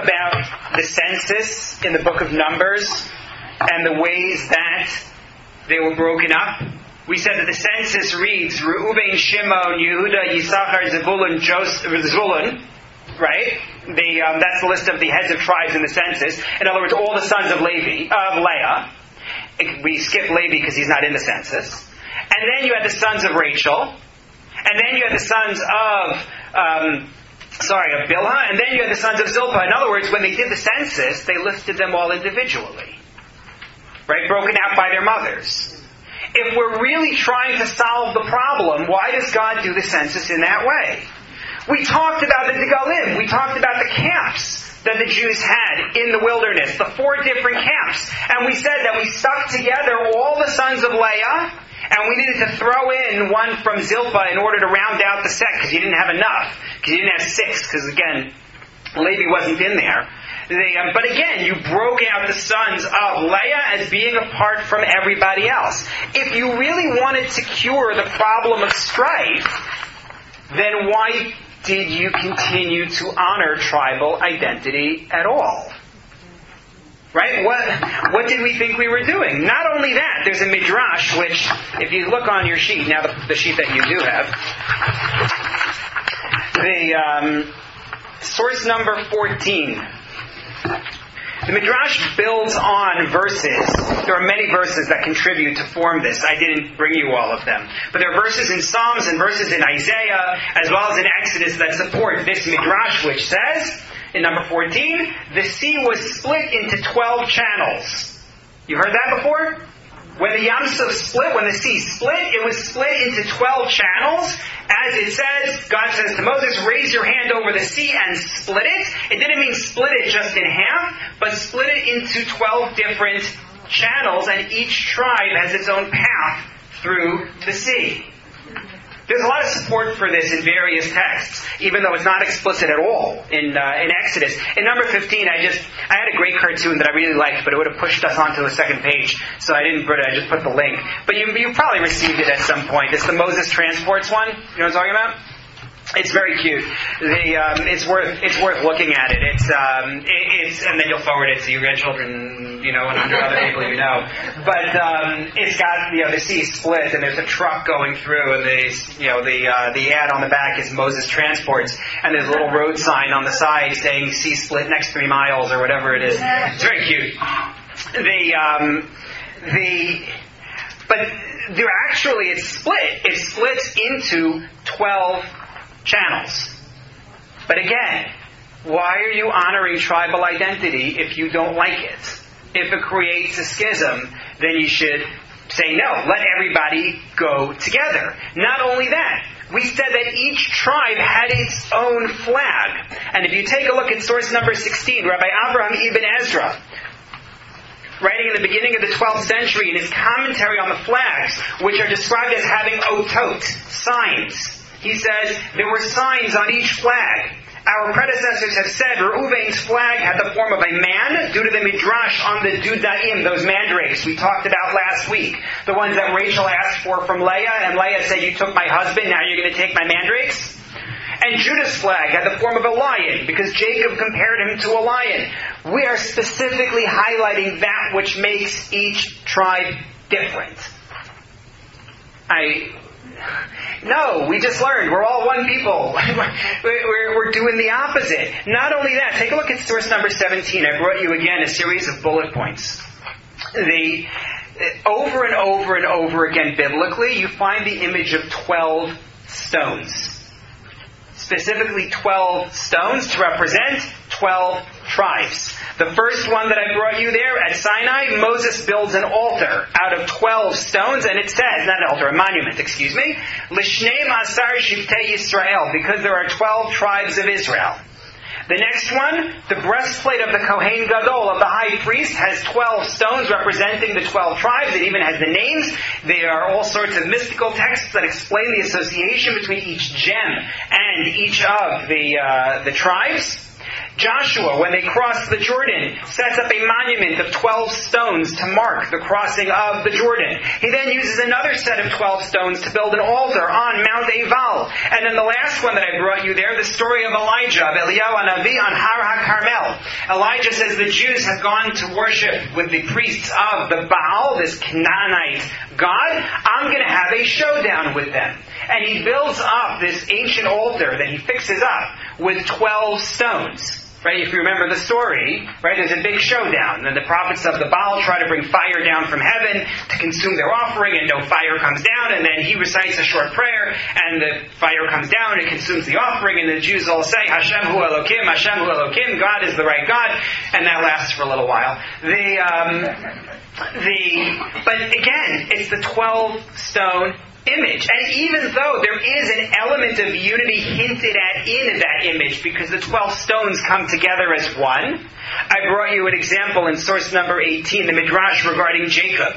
Speaker 1: about the census in the book of Numbers and the ways that they were broken up? We said that the census reads Reuben, Shimon, Yehuda, Yisachar, Zebulun, right? That's the list of the heads of tribes in the census. In other words, all the sons of Leah. We skip Levi because he's not in the census. And then you had the sons of Rachel. And then you had the sons of Bilhah. And then you had the sons of Zilpah. In other words, when they did the census, they listed them all individually. Right? Broken out by their mothers. If we're really trying to solve the problem, why does God do the census in that way? We talked about the Digalim. We talked about the camps that the Jews had in the wilderness, the 4 different camps. And we said that we stuck together all the sons of Leah, and we needed to throw in one from Zilpah in order to round out the set, because you didn't have enough. Because you didn't have 6, because again, Levi wasn't in there. But again, you broke out the sons of Leah as being apart from everybody else. If you really wanted to cure the problem of strife, then why did you continue to honor tribal identity at all? Right? What did we think we were doing? Not only that, there's a midrash, which, if you look on your sheet, now the sheet that you do have, source number 14. The midrash builds on verses. There are many verses that contribute to form this. I didn't bring you all of them. But there are verses in Psalms and verses in Isaiah, as well as in Exodus, that support this midrash, which says, in number 14, the sea was split into 12 channels. You heard that before? When the Yam Suf split, when the sea split, it was split into 12 channels. As it says, God says to Moses, raise your hand over the sea and split it. It didn't mean split it just in half, but split it into 12 different channels, and each tribe has its own path through the sea. There's a lot of support for this in various texts, even though it's not explicit at all in Exodus. In number 15, I had a great cartoon that I really liked, but it would have pushed us onto the second page, so I didn't put it. I just put the link. But you probably received it at some point. It's the Moses Transports one. You know what I'm talking about? It's very cute. It's worth looking at it. It's and then you'll forward it to your grandchildren, and 100 other people you know. But it's got the sea split, and there's a truck going through, and the ad on the back is Moses Transports, and there's a little road sign on the side saying sea split next 3 miles or whatever it is. It's very cute. But they're actually it's split. It splits into 12 channels. But again, why are you honoring tribal identity if you don't like it? If it creates a schism, then you should say no. Let everybody go together. Not only that, we said that each tribe had its own flag. And if you take a look at source number 16, Rabbi Abraham ibn Ezra, writing in the beginning of the 12th century in his commentary on the flags, which are described as having otot, signs. He says, there were signs on each flag. Our predecessors have said Reuven's flag had the form of a man due to the midrash on the dudaim, those mandrakes we talked about last week. The ones that Rachel asked for from Leah, and Leah said, you took my husband, now you're going to take my mandrakes? And Judah's flag had the form of a lion, because Jacob compared him to a lion. We are specifically highlighting that which makes each tribe different. No, we just learned. We're all one people. We're doing the opposite. Not only that, take a look at source number 17. I brought you again a series of bullet points. Over and over and over again, biblically, you find the image of 12 stones. Specifically 12 stones to represent 12 tribes. The first one that I brought you there at Sinai, Moses builds an altar out of 12 stones, and it says, not an altar, a monument, excuse me, L'shnei Asar Shiftei Yisrael, because there are 12 tribes of Israel. The next one, the breastplate of the Kohen Gadol, of the high priest, has 12 stones representing the 12 tribes. It even has the names. There are all sorts of mystical texts that explain the association between each gem and each of the tribes. Joshua, when they crossed the Jordan, sets up a monument of 12 stones to mark the crossing of the Jordan. He then uses another set of 12 stones to build an altar on Mount Eval. And then the last one that I brought you there, the story of Elijah, of Eliyahu Hanavi on Har HaKarmel. Elijah says the Jews have gone to worship with the priests of the Baal, this Canaanite god. I'm going to have a showdown with them. And he builds up this ancient altar that he fixes up with 12 stones. Right, if you remember the story, right, there's a big showdown. And the prophets of the Baal try to bring fire down from heaven to consume their offering, and no fire comes down. And then he recites a short prayer, and the fire comes down and consumes the offering. And the Jews all say, Hashem hu Elokim, Hashem hu Elokim, God is the right God. And that lasts for a little while. But again, it's the 12 stone image. And even though there is an element of unity hinted at in that image, because the 12 stones come together as one, I brought you an example in source number 18, the Midrash regarding Jacob.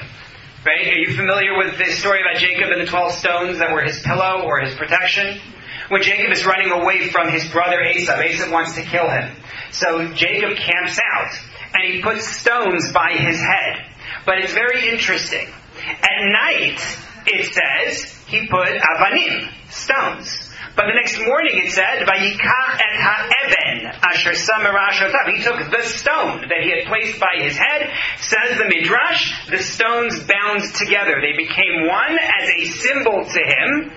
Speaker 1: Right? Are you familiar with this story about Jacob and the 12 stones that were his pillow or his protection? When Jacob is running away from his brother Esau wants to kill him. So Jacob camps out, and he puts stones by his head. But it's very interesting. At night, it says, he put avanim, stones. But the next morning it said, Vayikach et ha'eben asher samarashotav. He took the stone that he had placed by his head. Says the Midrash, the stones bound together. They became one as a symbol to him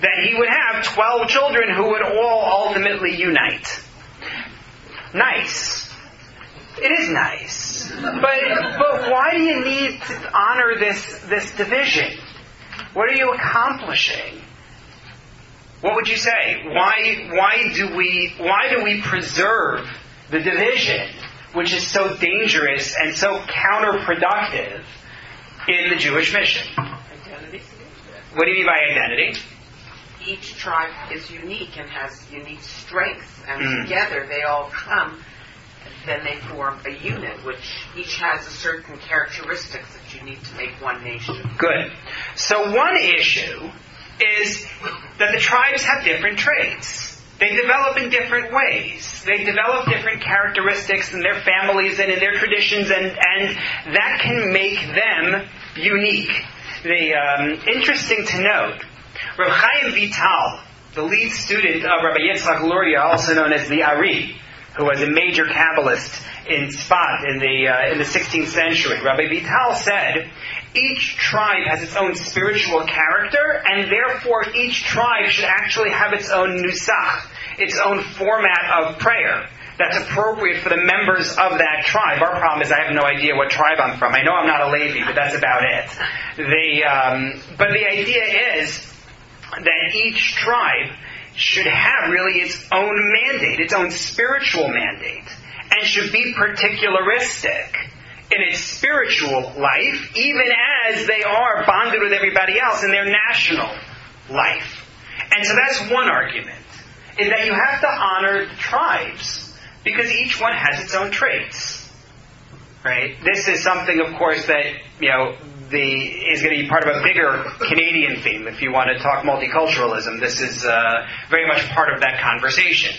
Speaker 1: that he would have 12 children who would all ultimately unite. Nice. It is nice. But why do you need to honor this division? What are you accomplishing? What would you say? Why do we preserve the division, which is so dangerous and so counterproductive in the Jewish mission?
Speaker 6: Identity.
Speaker 1: What do you mean by identity?
Speaker 6: Each tribe is unique and has unique strengths, and together they all come, and then they form a unit, which each has a certain characteristics that you need to make one nation.
Speaker 1: Good. So one issue is that the tribes have different traits. They develop in different ways. They develop different characteristics in their families and in their traditions, and that can make them unique. Interesting to note, Reb Chaim Vital, the lead student of Rabbi Yitzchak Luria, also known as the Ari, who was a major Kabbalist in Sfat in the 16th century, Rabbi Vital said, each tribe has its own spiritual character, and therefore each tribe should actually have its own nusach, its own format of prayer that's appropriate for the members of that tribe. Our problem is I have no idea what tribe I'm from. I know I'm not a Levi, but that's about it. But the idea is that each tribe should have really its own mandate, its own spiritual mandate, and should be particularistic in its spiritual life, even as they are bonded with everybody else in their national life. And so that's one argument, is that you have to honor the tribes, because each one has its own traits. Right? This is something, of course, that, is going to be part of a bigger Canadian theme. If you want to talk multiculturalism, this is very much part of that conversation.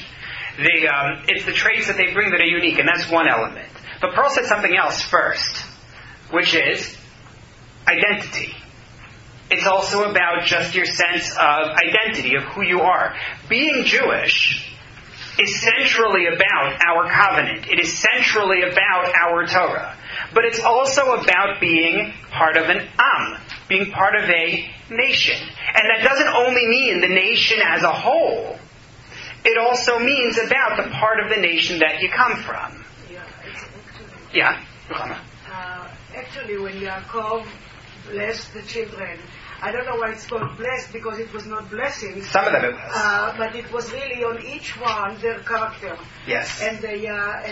Speaker 1: It's the traits that they bring that are unique, and that's one element. But Pearl said something else first, which is identity. It's also about just your sense of identity, of who you are. Being Jewish is centrally about our covenant. It is centrally about our Torah. But it's also about being part of an Am, being part of a nation. And that doesn't only mean the nation as a whole. It also means about the part of the nation that you come from. Yeah,
Speaker 7: actually, when Yaakov blessed the children, I don't know why it's called blessed, because it was not blessing.
Speaker 1: Some of them it was.
Speaker 7: But it was really on each one their character.
Speaker 1: Yes.
Speaker 7: And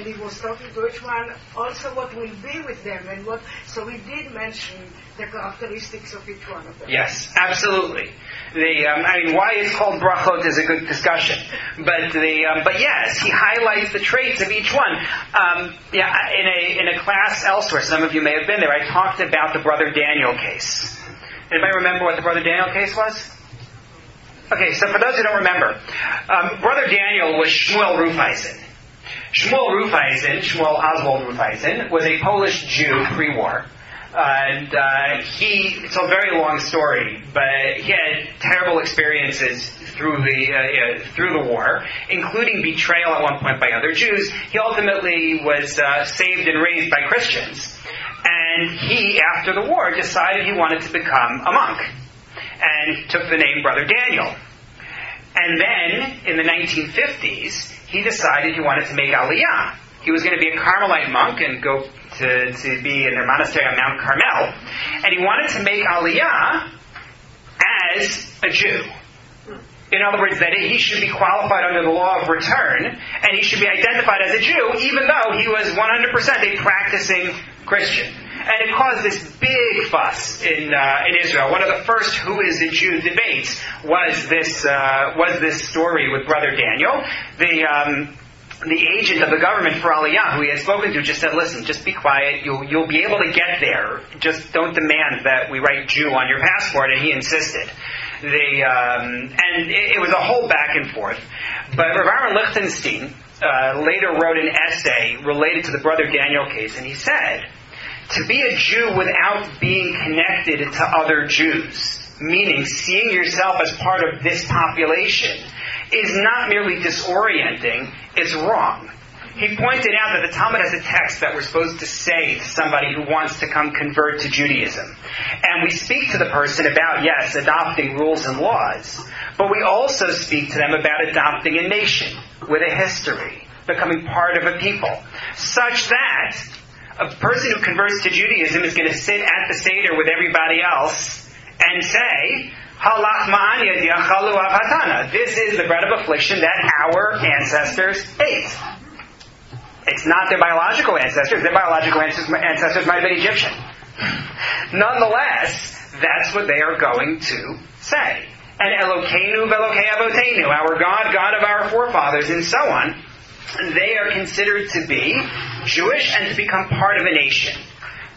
Speaker 7: he was talking to each one also what will be with them, and what. So he did mention the characteristics of each one of them.
Speaker 1: Yes, absolutely. Why it's called brachot is a good discussion, but yes, he highlights the traits of each one. In a class elsewhere, some of you may have been there, I talked about the brother Daniel case. Anybody remember what the brother Daniel case was? Okay, so for those who don't remember, brother Daniel was Shmuel Rufeisen. Shmuel Oswald Rufeisen, was a Polish Jew pre-war. And it's a very long story, but he had terrible experiences through the war, including betrayal at one point by other Jews. He ultimately was saved and raised by Christians. And he, after the war, decided he wanted to become a monk, and took the name Brother Daniel. And then, in the 1950s, he decided he wanted to make Aliyah. He was going to be a Carmelite monk and go to be in their monastery on Mount Carmel. And he wanted to make Aliyah as a Jew. In other words, that he should be qualified under the law of return, and he should be identified as a Jew, even though he was 100% a practicing Christian. And it caused this big fuss in Israel. One of the first "Who is a Jew" debates was this story with Brother Daniel. The agent of the government for Aliyah, who he had spoken to, just said, "Listen, just be quiet. You'll be able to get there. Just don't demand that we write Jew on your passport." And he insisted. And it was a whole back and forth. But Rav Aaron Lichtenstein later wrote an essay related to the Brother Daniel case, and he said, to be a Jew without being connected to other Jews, meaning seeing yourself as part of this population, is not merely disorienting, it's wrong. He pointed out that the Talmud has a text that we're supposed to say to somebody who wants to come convert to Judaism. And we speak to the person about, yes, adopting rules and laws, but we also speak to them about adopting a nation with a history, becoming part of a people, such that a person who converts to Judaism is going to sit at the Seder with everybody else and say, Halach ma'anya diachalu avatana. This is the bread of affliction that our ancestors ate. It's not their biological ancestors. Their biological ancestors might have been Egyptian. Nonetheless, that's what they are going to say. And Elokeinu v'Elokei Avoteinu, our God, God of our forefathers, and so on, they are considered to be Jewish and to become part of a nation.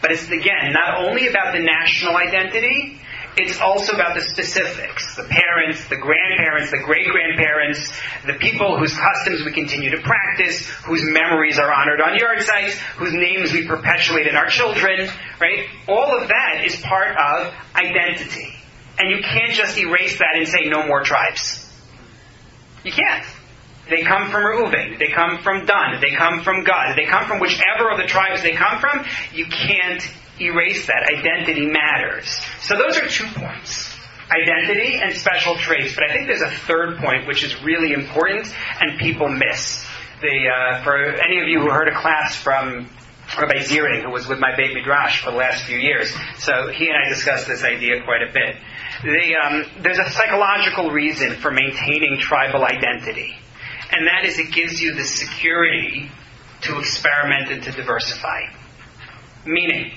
Speaker 1: But it's, again, not only about the national identity, it's also about the specifics. The parents, the grandparents, the great-grandparents, the people whose customs we continue to practice, whose memories are honored on yard sites, whose names we perpetuate in our children, right? All of that is part of identity. And you can't just erase that and say no more tribes. You can't. They come from Reuven. They come from Dan. They come from Gad. They come from whichever of the tribes they come from. You can't erase that. Identity matters. So those are 2 points. Identity and special traits. But I think there's a third point which is really important and people miss. For any of you who heard a class from Rabbi Ziering, who was with my Beit Midrash for the last few years, so he and I discussed this idea quite a bit. There's a psychological reason for maintaining tribal identity. And that is it gives you the security to experiment and to diversify. Meaning,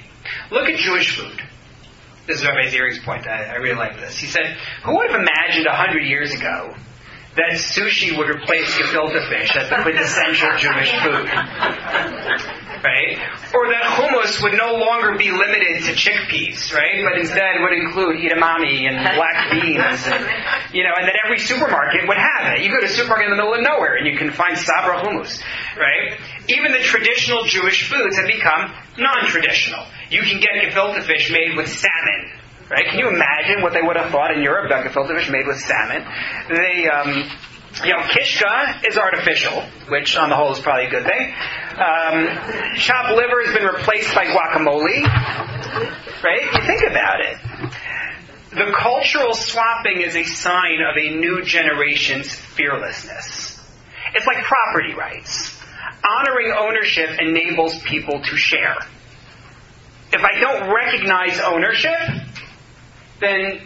Speaker 1: look at Jewish food. This is Rabbi Ziering's point. I really like this. He said, who would have imagined 100 years ago that sushi would replace gefilte fish as the quintessential Jewish food? Right? Or that hummus would no longer be limited to chickpeas, right? But instead would include edamame and black beans, and that every supermarket would have it. You go to a supermarket in the middle of nowhere and you can find sabra hummus, right? Even the traditional Jewish foods have become non-traditional. You can get gefilte fish made with salmon. Right? Can you imagine what they would have thought in Europe about gefilte fish made with salmon? Kishka is artificial, which on the whole is probably a good thing. Chopped liver has been replaced by guacamole. Right? You think about it. The cultural swapping is a sign of a new generation's fearlessness. It's like property rights. Honoring ownership enables people to share. If I don't recognize ownership, then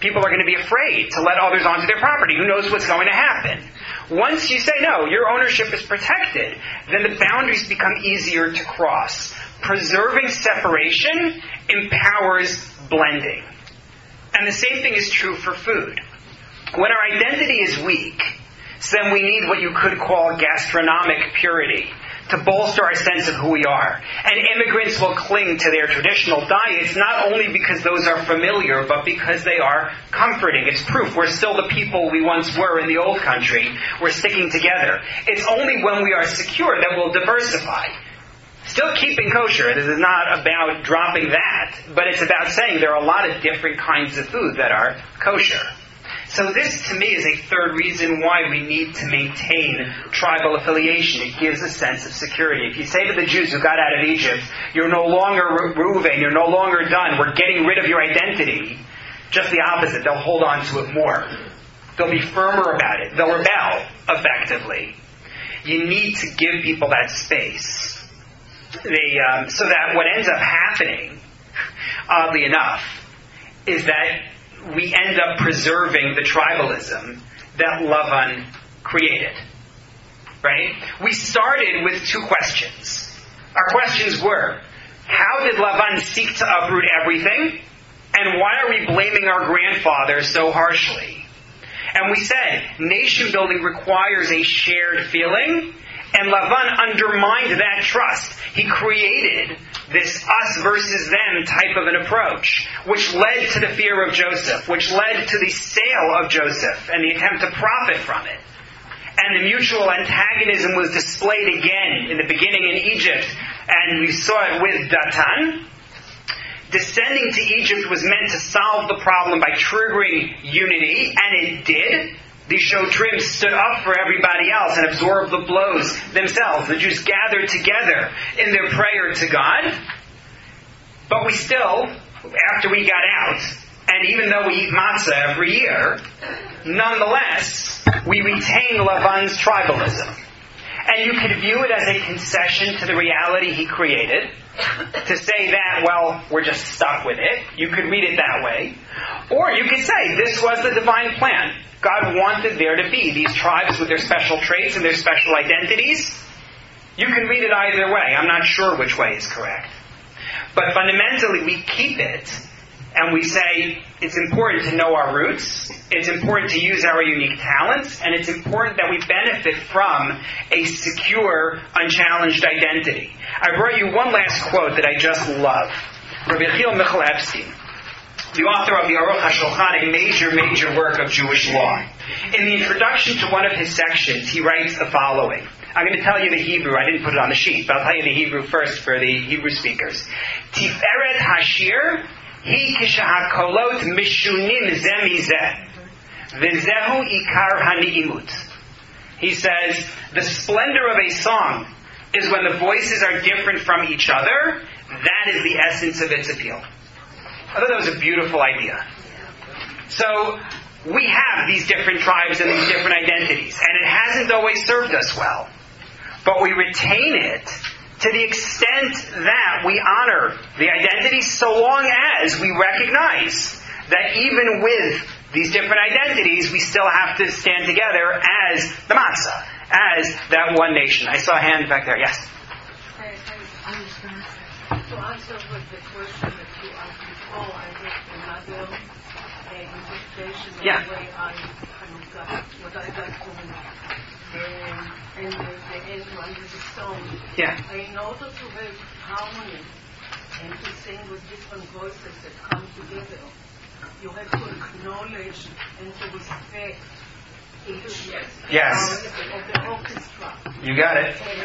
Speaker 1: people are going to be afraid to let others onto their property. Who knows what's going to happen? Once you say, no, your ownership is protected, then the boundaries become easier to cross. Preserving separation empowers blending. And the same thing is true for food. When our identity is weak, so then we need what you could call gastronomic purity to bolster our sense of who we are. And immigrants will cling to their traditional diets not only because those are familiar, but because they are comforting. It's proof we're still the people we once were in the old country. We're sticking together. It's only when we are secure that we'll diversify. Still keeping kosher. This is not about dropping that, but it's about saying there are a lot of different kinds of food that are kosher. So this, to me, is a third reason why we need to maintain tribal affiliation. It gives a sense of security. If you say to the Jews who got out of Egypt, you're no longer Reuven, you're no longer done, we're getting rid of your identity, just the opposite. They'll hold on to it more. They'll be firmer about it. They'll rebel, effectively. You need to give people that space. So that what ends up happening, oddly enough, is that we end up preserving the tribalism that Lavan created. Right? We started with 2 questions. Our questions were, How did Lavan seek to uproot everything? And why are we blaming our grandfather so harshly? And we said, nation building requires a shared feeling, and Lavan undermined that trust. He created this us versus them type of an approach, which led to the fear of Joseph, which led to the sale of Joseph and the attempt to profit from it. And the mutual antagonism was displayed again in the beginning in Egypt, and we saw it with Datan. Descending to Egypt was meant to solve the problem by triggering unity, and it did. The Shotrim stood up for everybody else and absorbed the blows themselves. The Jews gathered together in their prayer to God. But we still, after we got out, and even though we eat matzah every year, nonetheless, we retain Lavan's tribalism. And you could view it as a concession to the reality he created, to say that, well, we're just stuck with it. You could read it that way. Or you could say, this was the divine plan. God wanted there to be these tribes with their special traits and their special identities. You can read it either way. I'm not sure which way is correct. But fundamentally, we keep it, and we say, it's important to know our roots, it's important to use our unique talents, and it's important that we benefit from a secure, unchallenged identity. I brought you one last quote that I just love. Rabbi Yechiel Michal Epstein, the author of the Aruch HaShulchan, a major work of Jewish law. In the introduction to one of his sections, he writes the following. I'm going to tell you the Hebrew. I didn't put it on the sheet, but I'll tell you the Hebrew first for the Hebrew speakers. Tiferet Hashir hi kishahakolot mishunim ze mizeh v'zehu ikar hani'imut. He says, the splendor of a song is when the voices are different from each other. That is the essence of its appeal. I thought that was a beautiful idea. So, we have these different tribes and these different identities, and it hasn't always served us well. But we retain it to the extent that we honor the identity, so long as we recognize that even with these different identities, we still have to stand together as the matzah, as that one nation. I saw a hand back there. Yes?
Speaker 8: I was going to say, to answer with the question that you asked before, I read another interpretation of the way I kind of got what I got from and the end one with the song.
Speaker 1: Yeah.
Speaker 8: In order to have harmony and to sing with different voices that come together, you have to acknowledge and to respect each
Speaker 1: Yes.
Speaker 8: of the orchestra.
Speaker 1: You got it.
Speaker 8: And